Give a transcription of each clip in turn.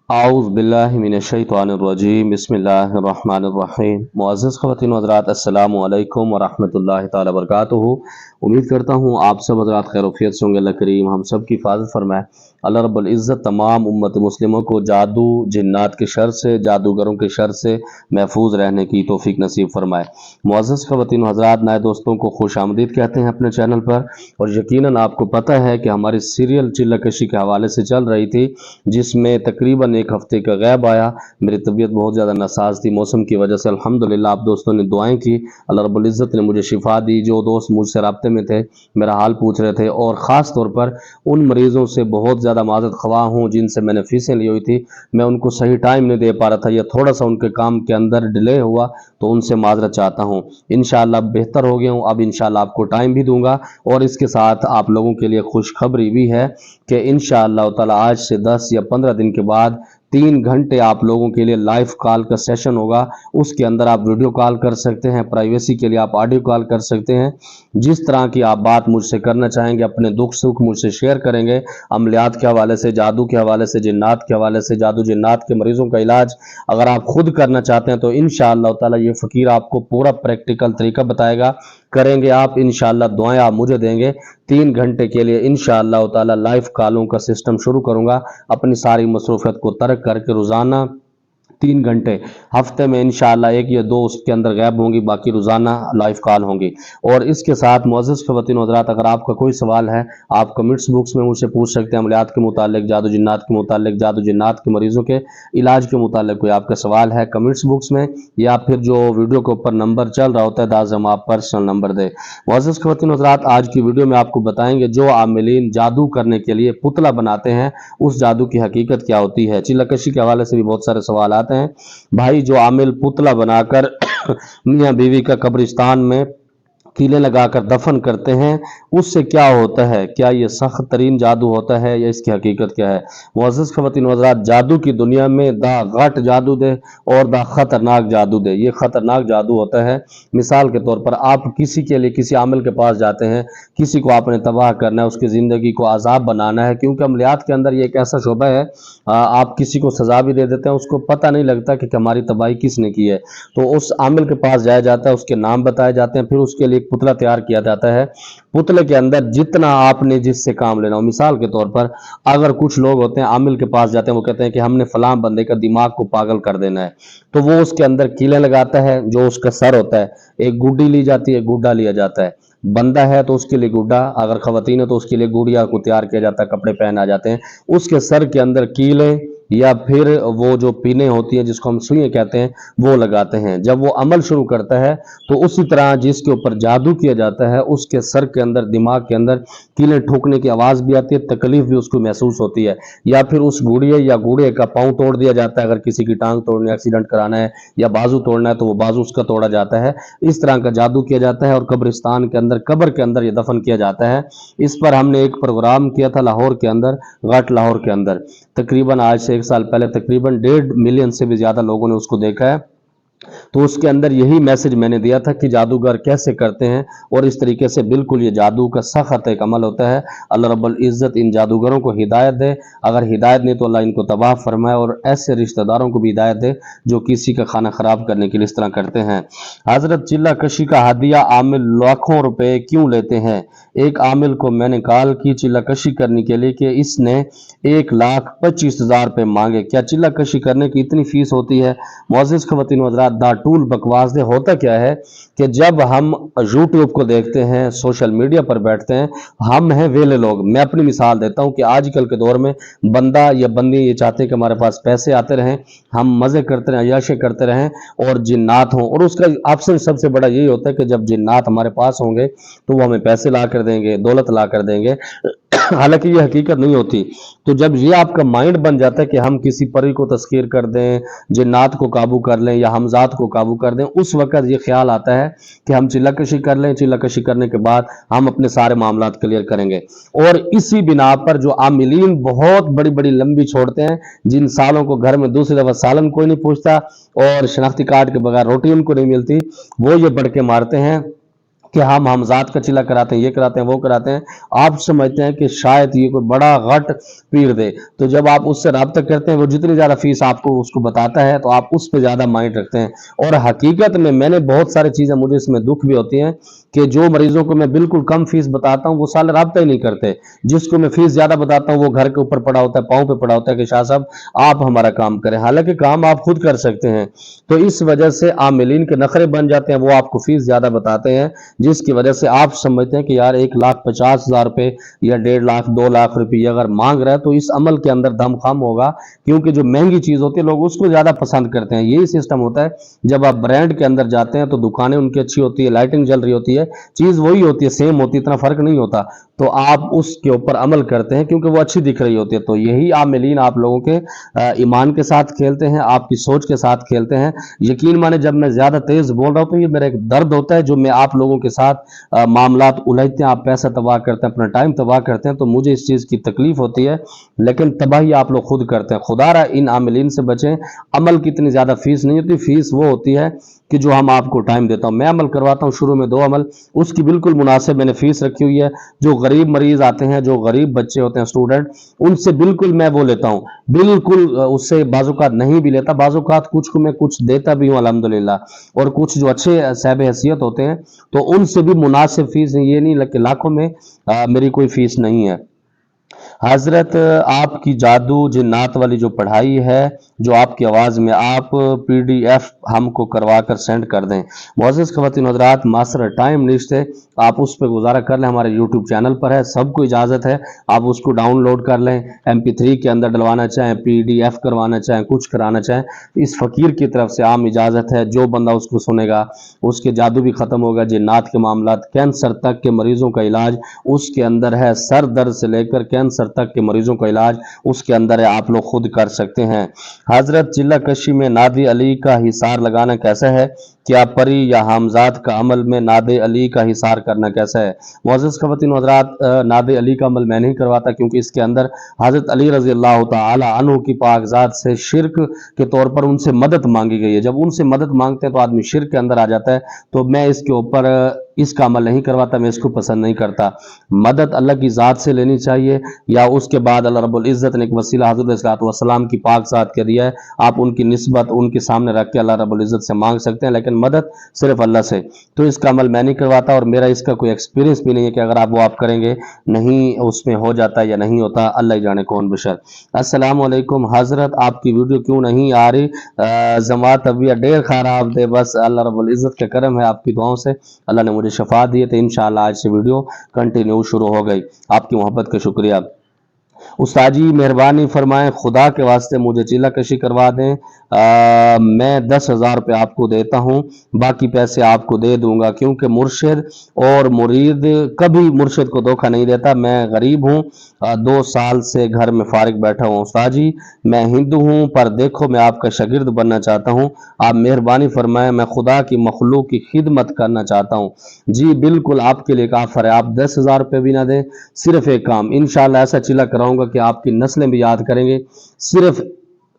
आऊज़ बिल्लाहि मिनश्शैतानिर्रजीम बिस्मिल्लाहिर्रहमानिर्रहीम। मुअज़्ज़ज़ ख़वातीन व हज़रात, अस्सलामु अलैकुम व रहमतुल्लाहि तआला व बरकातुहू। उम्मीद करता हूँ आप सब हज़रात खैर वफ़ियत से होंगे। अल्लाह करीम हम सब की हिफ़ाज़त फ़रमाए। अल्लाह रब्बुल इज़्ज़त तमाम उम्मत मुस्लिमों को जादू जिन्नात के शर से, जादूगरों के शर से महफूज रहने की तौफ़ीक नसीब फ़रमाए। मुअज़्ज़ज़ ख़वातीन व हज़रात, नए दोस्तों को खुश आमदीद कहते हैं अपने चैनल पर। और यकीनन आपको पता है कि हमारी सीरियल चिल्ला कशी के हवाले से चल रही थी, जिसमें तकरीबन एक हफ्ते का गैब आया। मेरी तबीयत बहुत ज़्यादा नासाज थी मौसम की वजह से। अल्हम्दुलिल्लाह आप दोस्तों ने दुआएं की, अल्लाह रब्बुल इज़्ज़त ने मुझे शिफा दी। जो दोस्त मुझसे राब्ते में थे, मेरा हाल पूछ रहे थे, और ख़ास तौर पर उन मरीज़ों से बहुत ज़्यादा माज़रत ख़्वाह हूँ जिनसे मैंने फ़ीसें ली हुई थी। मैं उनको सही टाइम नहीं दे पा रहा था, या थोड़ा सा उनके काम के अंदर डिले हुआ, तो उनसे माज़रत चाहता हूँ। इंशाअल्लाह बेहतर हो गया हूँ, अब इंशाअल्लाह आपको टाइम भी दूंगा। और इसके साथ आप लोगों के लिए खुशखबरी भी है कि इंशाअल्लाह ताला आज से 10 या 15 दिन के बाद 3 घंटे आप लोगों के लिए लाइव कॉल का सेशन होगा। उसके अंदर आप वीडियो कॉल कर सकते हैं, प्राइवेसी के लिए आप ऑडियो कॉल कर सकते हैं। जिस तरह की आप बात मुझसे करना चाहेंगे, अपने दुख सुख मुझसे शेयर करेंगे। अमलियात के हवाले से, जादू के हवाले से, जिन्नात के हवाले से, जादू जिन्नात के मरीजों का इलाज अगर आप खुद करना चाहते हैं तो इंशाअल्लाह ताला ये फ़कीर आपको पूरा प्रैक्टिकल तरीका बताएगा। करेंगे आप इंशाअल्लाह, दुआएं आप मुझे देंगे। 3 घंटे के लिए इंशाअल्लाह ताला लाइव कॉलों का सिस्टम शुरू करूंगा। अपनी सारी मसरूफियत को तर्क करके रोज़ाना 3 घंटे, हफ्ते में इंशाअल्लाह 1 या 2 उसके अंदर गैप होंगी, बाकी रोज़ाना लाइव कॉल होंगी। और इसके साथ मुअज़्ज़ज़ ख़वातीन व हज़रात, अगर आपका कोई सवाल है, आप कमेंट्स बॉक्स में मुझसे पूछ सकते हैं। अमलियात के मुतालिक, जादू जिन्नात के मुतालिक, जादू जिन्नात के मरीज़ों के इलाज के मुतालिक कोई आपका सवाल है, कमेंट्स बॉक्स में, या फिर जो वीडियो के ऊपर नंबर चल रहा होता है दाज़म, आप पर्सनल नंबर दें। मुअज़्ज़ज़ ख़वातीन व हज़रात, आज की वीडियो में आपको बताएंगे जो आमिलीन जादू करने के लिए पुतला बनाते हैं, उस जादू की हकीकत क्या होती है। चिल्लाकशी के हवाले से भी बहुत सारे सवाल आते हैं। भाई, जो आमिल पुतला बनाकर मियाँ बीवी का कब्रिस्तान में कीले लगाकर दफन करते हैं, उससे क्या होता है? क्या ये सख्त तरीन जादू होता है, या इसकी हकीकत क्या है? मुअज़्ज़ज़ ख़वातीन व हज़रात, जादू की दुनिया में दा गट जादू दे और दा खतरनाक जादू दे, ये खतरनाक जादू होता है। मिसाल के तौर पर आप किसी के लिए किसी आमिल के पास जाते हैं, किसी को आपने तबाह करना है, उसकी ज़िंदगी को आज़ाब बनाना है, क्योंकि अमलियात के अंदर ये एक ऐसा शोबा है, आप किसी को सज़ा भी दे देते हैं, उसको पता नहीं लगता कि हमारी तबाही किसने की है। तो उस आमिल के पास जाया जाता है, उसके नाम बताए जाते हैं, फिर उसके लिए एक पुतला तैयार किया जाता है। पुतले के अंदर जितना आपने जिससे काम लेना हो, मिसाल के तौर पर अगर कुछ लोग होते हैं आमिल के पास जाते हैं, वो कहते हैं कि हमने फलां बंदे का दिमाग को पागल कर देना है, तो वो उसके अंदर कीले लगाता है। जो उसका सर होता है, एक गुड्डी ली जाती है, गुड्डा लिया जाता है। बंदा है तो उसके लिए गुड्डा, अगर खवातीन है तो उसके लिए गुड़िया को तैयार किया जाता है, कपड़े पहना जाते हैं। उसके सर के अंदर कीले या फिर वो जो पीने होती हैं, जिसको हम सुइयां कहते हैं, वो लगाते हैं। जब वो अमल शुरू करता है तो उसी तरह जिसके ऊपर जादू किया जाता है, उसके सर के अंदर, दिमाग के अंदर कीले ठोकने की आवाज़ भी आती है, तकलीफ भी उसको महसूस होती है। या फिर उस गुड़िया या गुड़े का पाँव तोड़ दिया जाता है। अगर किसी की टांग तोड़नी, एक्सीडेंट कराना है, या बाजू तोड़ना है, तो वो बाजू उसका तोड़ा जाता है। इस तरह का जादू किया जाता है और कब्रिस्तान के अंदर, कब्र के अंदर ये दफन किया जाता है। इस पर हमने एक प्रोग्राम किया था लाहौर के अंदर, घाट लाहौर के अंदर। तकरीबन आज से 1 साल पहले तकरीबन 1.5 मिलियन से भी ज़्यादा लोगों ने उसको देखा है। तो उसके अंदर यही मैसेज मैंने दिया था कि जादूगर कैसे करते हैं, और इस तरीके से बिल्कुल ये जादू का सख्त एक अमल होता है। अल्लाह रब्बुल इज़्ज़त इन जादूगरों को हिदायत दे, अगर हिदायत नहीं तो अल्लाह इनको तबाह फरमाए, और ऐसे रिश्तेदारों को भी हिदायत दे जो किसी का खाना खराब करने के लिए इस तरह करते हैं। हजरत चिल्ला कशी का हदिया आमिल लाखों रुपए क्यों लेते हैं? एक आमिल को मैंने कॉल की चिल्ला कशी करने के लिए कि इसने 1,25,000 रुपये मांगे। क्या चिल्ला कशी करने की इतनी फीस होती है? मुअज़्ज़ज़ ख़वातीन व हज़रात, दा टूल बकवास दे। होता क्या है कि जब हम यूट्यूब को देखते हैं, सोशल मीडिया पर बैठते हैं, हम हैं वेले लोग। मैं अपनी मिसाल देता हूं कि आजकल के दौर में बंदा या बंदी ये चाहते हैं कि हमारे पास पैसे आते रहें, हम मज़े करते रहें, अय्याशी करते रहें, और जिन्नात हों। और उसका ऑप्शन सबसे बड़ा यही होता है कि जब जिन्नात हमारे पास होंगे तो वो हमें पैसे ला कर देंगे, दौलत ला कर देंगे। हालांकि ये हकीकत नहीं होती। तो जब ये आपका माइंड बन जाता है कि हम किसी परी को तस्कीर कर दें, जिन्नात को काबू कर लें, या हमजात को काबू कर दें, उस वक्त ये ख्याल आता है कि हम चिल्लाकशी कर लें। चिल्लाकशी करने के बाद हम अपने सारे मामलात क्लियर करेंगे। और इसी बिना पर जो आमिलीन बहुत बड़ी बड़ी लंबी छोड़ते हैं, जिन सालों को घर में दूसरी दफा सालन कोई नहीं पूछता, और शनाख्ती कार्ड के बगैर रोटी उनको नहीं मिलती, वो ये बढ़ के मारते हैं کہ ہم حمزات کا چلا کراتے ہیں، یہ کراتے ہیں، وہ کراتے ہیں، آپ سمجھتے ہیں کہ شاید یہ کوئی بڑا غٹ پیر دے، تو جب آپ اس سے رابطہ کرتے ہیں وہ جتنی زیادہ فیس آپ کو اس کو بتاتا ہے تو آپ اس پہ زیادہ مائنڈ رکھتے ہیں۔ اور حقیقت میں نے بہت ساری چیزیں، مجھے اس میں دکھ بھی ہوتی ہیں کہ جو مریضوں کو میں بالکل کم فیس بتاتا ہوں وہ سال رابطہ ہی نہیں کرتے، جس کو میں فیس زیادہ بتاتا ہوں وہ گھر کے اوپر پڑا ہوتا ہے، پاؤں پہ پڑا ہوتا ہے کہ شاہ صاحب آپ ہمارا کام کریں، حالانکہ کام آپ خود کر سکتے ہیں۔ تو اس وجہ سے عاملین کے نخرے بن جاتے ہیں، وہ آپ کو فیس زیادہ بتاتے ہیں، جس کی وجہ سے آپ سمجھتے ہیں کہ یار 1,50,000 روپے یا 1.5 لاکھ 2 لاکھ روپے اگر مانگ رہا ہے تو اس عمل کے اندر دم خم ہوگا، کیونکہ جو مہنگی چیز ہوتی ہے لوگ اس کو زیادہ پسند کرتے ہیں۔ یہی سسٹم ہوتا ہے، جب آپ برانڈ کے اندر جاتے ہیں تو دکانیں ان کی اچھی ہوتی ہے، لائٹنگ جل رہی ہوتی ہے، چیز وہی ہوتی ہے، سیم ہوتی ہے، اتنا فرق نہیں ہوتا، تو آپ اس کے اوپر عمل کرتے ہیں کیونکہ وہ اچھی دکھ رہی ہوتی ہے۔ تو یہی عاملین آپ لوگوں کے ایمان کے ساتھ کھیلتے ہیں، آپ کی سوچ کے ساتھ کھیلتے ہیں۔ یقین مانے جب میں زیادہ تیز بول رہا ہوں تو یہ میرا ایک درد ہوتا ہے، جو میں آپ لوگوں کے ساتھ معاملات الجھتے ہیں، آپ پیسہ تباہ کرتے ہیں، اپنا ٹائم تباہ کرتے ہیں، تو مجھے اس چیز کی تکلیف ہوتی ہے، لیکن تباہی آپ لوگ خود کرتے ہیں۔ خدا را ان عاملین سے بچیں۔ عمل کی اتنی زیادہ فیس نہیں ہوتی، فیس وہ ہوتی ہے کہ جو ہم آپ کو ٹائم دیتا ہوں، میں عمل کرواتا ہوں شروع میں 2 عمل، اس کی بالکل مناسب میں نے فیس رکھی ہوئی ہے۔ جو غریب مریض آتے ہیں، جو غریب بچے ہوتے ہیں اسٹوڈنٹ، ان سے بالکل میں وہ لیتا ہوں، بالکل اس سے بعض اوقات نہیں بھی لیتا، بعض اوقات کچھ کو میں کچھ دیتا بھی ہوں الحمدللہ، اور کچھ جو اچھے صاحب حیثیت ہوتے ہیں تو ان سے بھی مناسب فیس، یہ نہیں کہ لاکھوں میں میری کوئی فیس نہیں ہے۔ حضرت آپ کی جادو جنات والی جو پڑھائی ہے، جو آپ کی آواز میں، آپ PDF ہم کو کروا کر سینڈ کر دیں۔ معزز خواتین حضرات، ماسٹر ٹائم لسٹ ہے، آپ اس پہ گزارا کر لیں، ہمارے YouTube چینل پر ہے، سب کو اجازت ہے، آپ اس کو ڈاؤن لوڈ کر لیں، MP3 کے اندر ڈلوانا چاہیں، PDF کروانا چاہیں، کچھ کرانا چاہیں، اس فقیر کی طرف سے عام اجازت ہے، جو بندہ اس کو سنے گا اس کے جادو بھی ختم ہوگا، جنات کے معاملات، کینسر تک کے مریضوں کا علاج اس کے اندر ہے، سر درد سے لے کر کینسر تک کے مریضوں کا علاج اس کے اندر ہے، آپ لوگ خود کر سکتے ہیں۔ حضرت چلہ کشی میں ناد علی کا حصار لگانا کیسا ہے؟ کیا پری یا حامزاد کا عمل میں ناد علی کا حصار کرنا کیسا ہے؟ معزز خواتین و حضرات، ناد علی کا عمل میں نہیں کرواتا، کیونکہ اس کے اندر حضرت علی رضی اللہ تعالی عنہ کی پاک ذات سے شرک کے طور پر ان سے مدد مانگی گئی ہے۔ جب ان سے مدد مانگتے ہیں تو آدمی شرک کے اندر آ جاتا ہے، تو میں اس کے اوپر اس کا عمل نہیں کرواتا، میں اس کو پسند نہیں کرتا۔ مدد اللہ کی ذات سے لینی چاہیے، یا اس کے بعد اللہ رب العزت نے ایک وسیلہ حضرت علیہ السلام کی پاک ذات کے دیا ہے، آپ ان کی نسبت ان کے سامنے رکھ کے اللہ رب العزت سے مانگ سکتے ہیں، لیکن مدد صرف اللہ سے۔ تو اس کا عمل میں نہیں کرواتا، اور میرا اس کا کوئی ایکسپیرینس بھی نہیں ہے کہ اگر آپ وہ آپ کریں گے نہیں اس میں ہو جاتا یا نہیں ہوتا، اللہ ہی جانے کون بشر۔ السلام علیکم حضرت، آپ کی ویڈیو کیوں نہیں آ رہی؟ جماعت ابھی ڈیر خراب دے، بس اللہ رب العزت کا کرم ہے، آپ کی دعاؤں سے اللہ نے مجھے شفا دی ہے، تو انشاءاللہ آج سے ویڈیو کنٹینیو شروع ہو گئی۔ آپ کی محبت کا شکریہ۔ استاد جی مہربانی فرمائیں، خدا کے واسطے مجھے چلہ کشی کروا دیں، میں 10,000 روپے آپ کو دیتا ہوں، باقی پیسے آپ کو دے دوں گا، کیونکہ مرشد اور مرید کبھی مرشد کو دھوکہ نہیں دیتا۔ میں غریب ہوں، 2 سال سے گھر میں فارغ بیٹھا ہوں۔ استاد جی میں ہندو ہوں، پر دیکھو میں آپ کا شاگرد بننا چاہتا ہوں، آپ مہربانی فرمائیں، میں خدا کی مخلوق کی خدمت کرنا چاہتا ہوں۔ جی بالکل آپ کے لیے آفر ہے، آپ 10,000 روپے بھی نہ دیں، صرف ایک کام انشاءاللہ ایسا چلہ کراؤں گا کہ آپ کی نسلیں بھی یاد کریں گے، صرف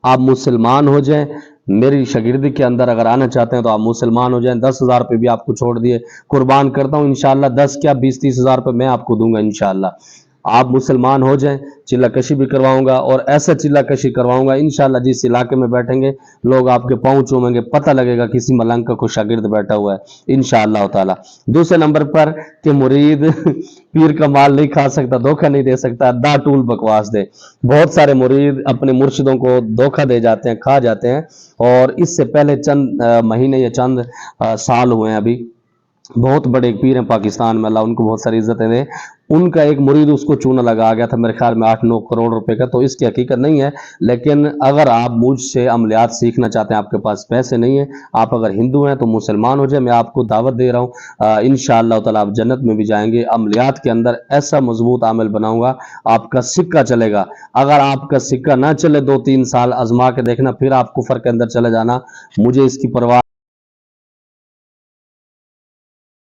آپ مسلمان ہو جائیں، میری شاگردی کے اندر اگر آنا چاہتے ہیں تو آپ مسلمان ہو جائیں، 10,000 روپے بھی آپ کو چھوڑ دیے، قربان کرتا ہوں انشاءاللہ، 10 کیا 20-30,000 روپے میں آپ کو دوں گا انشاءاللہ۔ آپ مسلمان ہو جائیں، چلہ کشی بھی کرواؤں گا، اور ایسا چلہ کشی کرواؤں گا انشاءاللہ جس علاقے میں بیٹھیں گے لوگ آپ کے پاؤں چومیں گے، پتہ لگے گا کسی ملنگ کا کوئی شاگرد بیٹھا ہوا ہے انشاءاللہ تعالی۔ دوسرے نمبر پر کہ مرید پیر کا مال نہیں کھا سکتا، دھوکہ نہیں دے سکتا، دا ٹول بکواس دے۔ بہت سارے مرید اپنے مرشدوں کو دھوکہ دے جاتے ہیں، کھا جاتے ہیں، اور اس سے پہلے چند مہینے یا چند سال ہوئے ہیں، ابھی بہت بڑے پیر ہیں پاکستان میں، اللہ ان کو بہت ساری عزتیں دے، ان کا ایک مرید اس کو چونا لگا گیا تھا، میرے خیال میں 8-9 کروڑ روپے کا، تو اس کی حقیقت نہیں ہے، لیکن اگر آپ مجھ سے عملیات سیکھنا چاہتے ہیں، آپ کے پاس پیسے نہیں ہیں، آپ اگر ہندو ہیں تو مسلمان ہو جائیں، میں آپ کو دعوت دے رہا ہوں، انشاءاللہ تعالی آپ جنت میں بھی جائیں گے۔ عملیات کے اندر ایسا مضبوط عمل بناؤں گا، آپ کا سکہ چلے گا، اگر آپ کا سکہ نہ چلے 2-3 سال آزما کے دیکھنا، پھر آپ کفر کے اندر چلے جانا، مجھے اس کی پرواہ